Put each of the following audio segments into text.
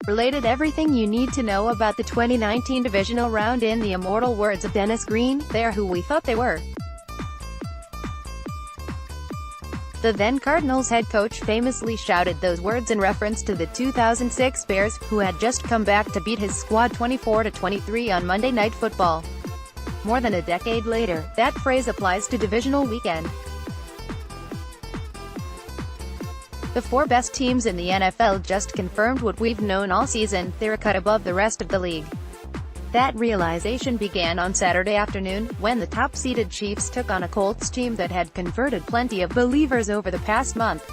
related everything you need to know about the 2019 Divisional Round in the immortal words of Dennis Green, "They're who we thought they were." The then-Cardinals head coach famously shouted those words in reference to the 2006 Bears, who had just come back to beat his squad 24-23 on Monday Night Football. More than a decade later, that phrase applies to divisional weekend. The four best teams in the NFL just confirmed what we've known all season: they're a cut above the rest of the league. That realization began on Saturday afternoon, when the top-seeded Chiefs took on a Colts team that had converted plenty of believers over the past month.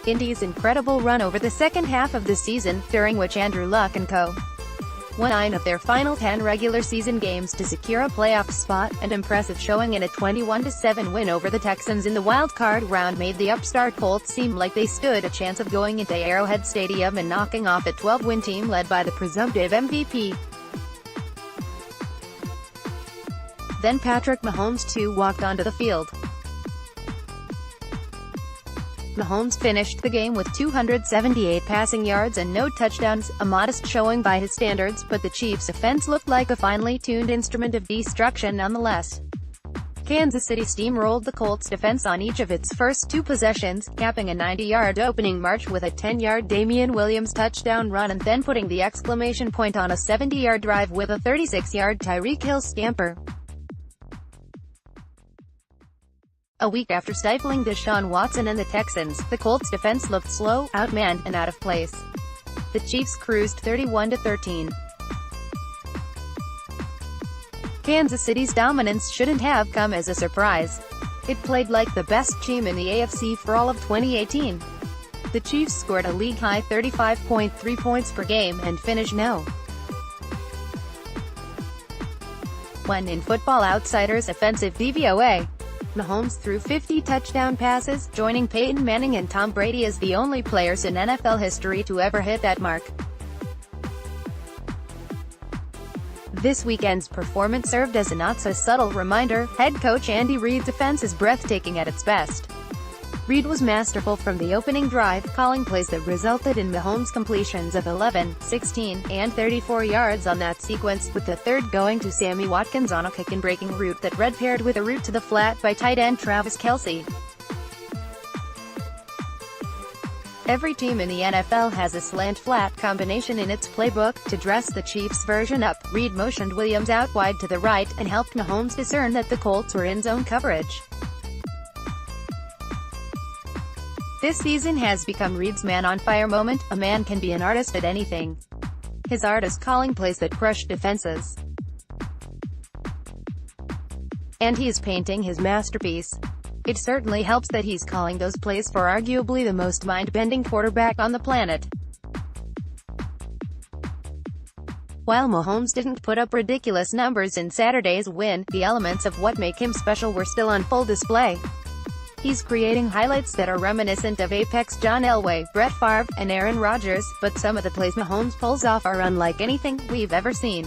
Indy's incredible run over the second half of the season, during which Andrew Luck and co. won 9 of their final 10 regular season games to secure a playoff spot, and impressive showing in a 21-7 win over the Texans in the wild-card round made the upstart Colts seem like they stood a chance of going into Arrowhead Stadium and knocking off a 12-win team led by the presumptive MVP. Then Patrick Mahomes too walked onto the field. Mahomes finished the game with 278 passing yards and no touchdowns, a modest showing by his standards, but the Chiefs' offense looked like a finely tuned instrument of destruction nonetheless. Kansas City steamrolled the Colts' defense on each of its first 2 possessions, capping a 90-yard opening march with a 10-yard Damian Williams touchdown run and then putting the exclamation point on a 70-yard drive with a 36-yard Tyreek Hill scamper. A week after stifling Deshaun Watson and the Texans, the Colts' defense looked slow, outmanned, and out of place. The Chiefs cruised 31-13. Kansas City's dominance shouldn't have come as a surprise. It played like the best team in the AFC for all of 2018. The Chiefs scored a league-high 35.3 points per game and finished no. 1 in Football Outsiders' offensive DVOA. Mahomes threw 50 touchdown passes, joining Peyton Manning and Tom Brady as the only players in NFL history to ever hit that mark. This weekend's performance served as a not-so-subtle reminder: head coach Andy Reid's offense is breathtaking at its best. Reid was masterful from the opening drive, calling plays that resulted in Mahomes' completions of 11, 16, and 34 yards on that sequence, with the third going to Sammy Watkins on a kick-and-breaking route that read paired with a route to the flat by tight end Travis Kelce. Every team in the NFL has a slant-flat combination in its playbook. To dress the Chiefs' version up, Reid motioned Williams out wide to the right, and helped Mahomes discern that the Colts were in zone coverage. This season has become Reid's man-on-fire moment. A man can be an artist at anything. His art is calling plays that crush defenses. And he's painting his masterpiece. It certainly helps that he's calling those plays for arguably the most mind-bending quarterback on the planet. While Mahomes didn't put up ridiculous numbers in Saturday's win, the elements of what make him special were still on full display. He's creating highlights that are reminiscent of Apex John Elway, Brett Favre, and Aaron Rodgers, but some of the plays Mahomes pulls off are unlike anything we've ever seen.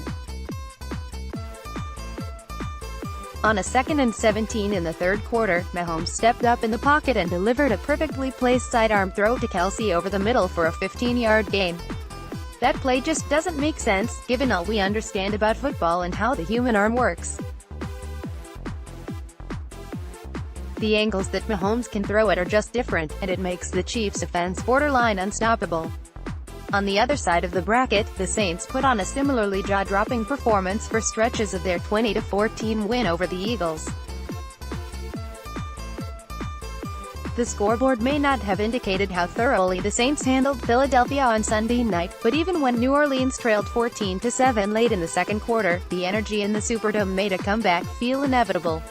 On a 2nd and 17 in the third quarter, Mahomes stepped up in the pocket and delivered a perfectly placed sidearm throw to Kelce over the middle for a 15-yard gain. That play just doesn't make sense, given all we understand about football and how the human arm works. The angles that Mahomes can throw it are just different, and it makes the Chiefs' offense borderline unstoppable. On the other side of the bracket, the Saints put on a similarly jaw-dropping performance for stretches of their 20-14 win over the Eagles. The scoreboard may not have indicated how thoroughly the Saints handled Philadelphia on Sunday night, but even when New Orleans trailed 14-7 late in the second quarter, the energy in the Superdome made a comeback feel inevitable.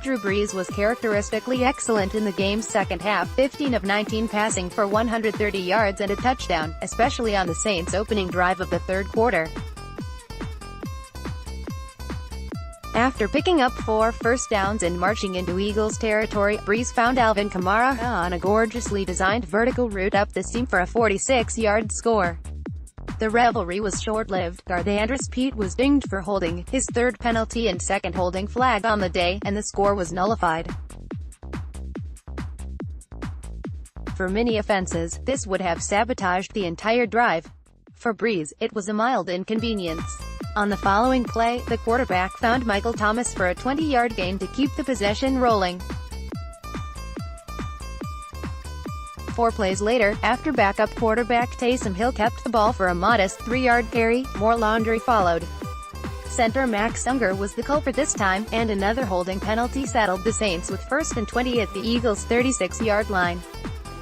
Drew Brees was characteristically excellent in the game's second half, 15 of 19 passing for 130 yards and a touchdown, especially on the Saints' opening drive of the third quarter. After picking up 4 first downs and marching into Eagles territory, Brees found Alvin Kamara on a gorgeously designed vertical route up the seam for a 46-yard score. The revelry was short-lived. Guard Andrus Peat was dinged for holding, his third penalty and second holding flag on the day, and the score was nullified. for mini offenses, this would have sabotaged the entire drive. For Breeze, it was a mild inconvenience. On the following play, the quarterback found Michael Thomas for a 20-yard gain to keep the possession rolling. 4 plays later, after backup quarterback Taysom Hill kept the ball for a modest 3-yard carry, more laundry followed. Center Max Unger was the culprit this time, and another holding penalty saddled the Saints with 1st and 20 at the Eagles' 36-yard line.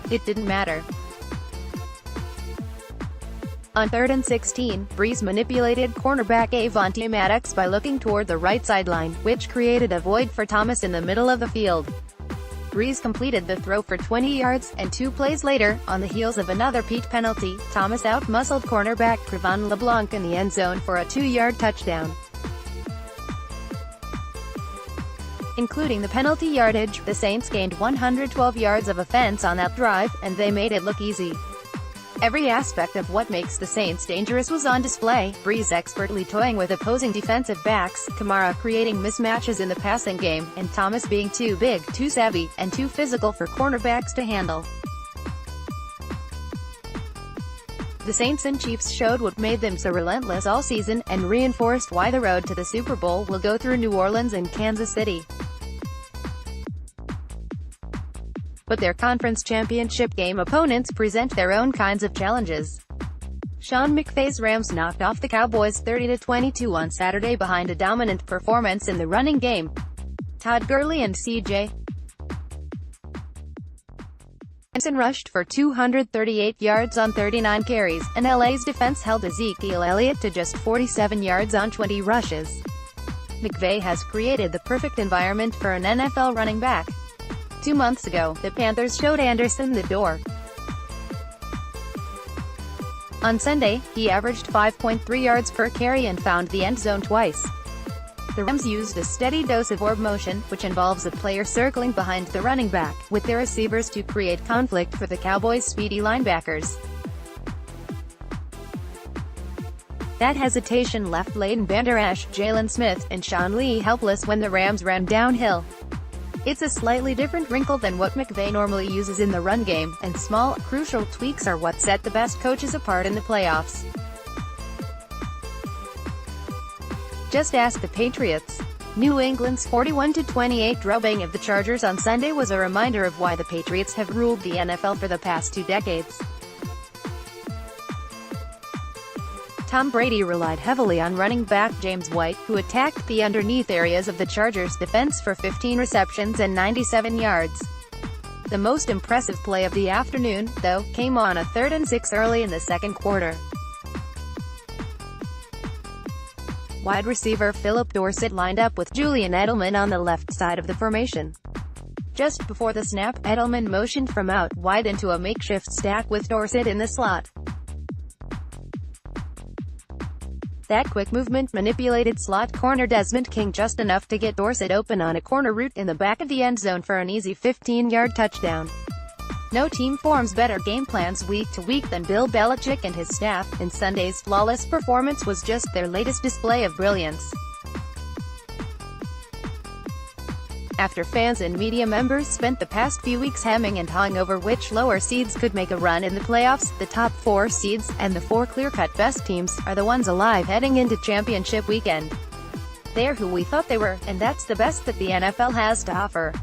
It didn't matter. On 3rd and 16, Breeze manipulated cornerback Avonte Maddox by looking toward the right sideline, which created a void for Thomas in the middle of the field. Breeze completed the throw for 20 yards, and 2 plays later, on the heels of another Pete penalty, Thomas out-muscled cornerback Cre'Von LeBlanc in the end zone for a 2-yard touchdown. Including the penalty yardage, the Saints gained 112 yards of offense on that drive, and they made it look easy. Every aspect of what makes the Saints dangerous was on display, Breeze expertly toying with opposing defensive backs, Kamara creating mismatches in the passing game, and Thomas being too big, too savvy, and too physical for cornerbacks to handle. The Saints and Chiefs showed what made them so relentless all season, and reinforced why the road to the Super Bowl will go through New Orleans and Kansas City. But their conference championship game opponents present their own kinds of challenges. Sean McVay's Rams knocked off the Cowboys 30-22 on Saturday behind a dominant performance in the running game. Todd Gurley and C.J. Henderson rushed for 238 yards on 39 carries, and LA's defense held Ezekiel Elliott to just 47 yards on 20 rushes. McVay has created the perfect environment for an NFL running back. 2 months ago, the Panthers showed Anderson the door. On Sunday, he averaged 5.3 yards per carry and found the end zone twice. The Rams used a steady dose of orb motion, which involves a player circling behind the running back, with their receivers to create conflict for the Cowboys' speedy linebackers. That hesitation left Leighton Vander Esch, Jalen Smith, and Sean Lee helpless when the Rams ran downhill. It's a slightly different wrinkle than what McVay normally uses in the run game, and small, crucial tweaks are what set the best coaches apart in the playoffs. Just ask the Patriots. New England's 41-28 drubbing of the Chargers on Sunday was a reminder of why the Patriots have ruled the NFL for the past 2 decades. Tom Brady relied heavily on running back James White, who attacked the underneath areas of the Chargers' defense for 15 receptions and 97 yards. The most impressive play of the afternoon, though, came on a 3rd and 6 early in the second quarter. Wide receiver Philip Dorsett lined up with Julian Edelman on the left side of the formation. Just before the snap, Edelman motioned from out wide into a makeshift stack with Dorsett in the slot. That quick movement manipulated slot corner Desmond King just enough to get Dorsett open on a corner route in the back of the end zone for an easy 15-yard touchdown. No team forms better game plans week to week than Bill Belichick and his staff, and Sunday's flawless performance was just their latest display of brilliance. After fans and media members spent the past few weeks hemming and hawing over which lower seeds could make a run in the playoffs, the top 4 seeds, and the 4 clear-cut best teams, are the ones alive heading into championship weekend. They're who we thought they were, and that's the best that the NFL has to offer.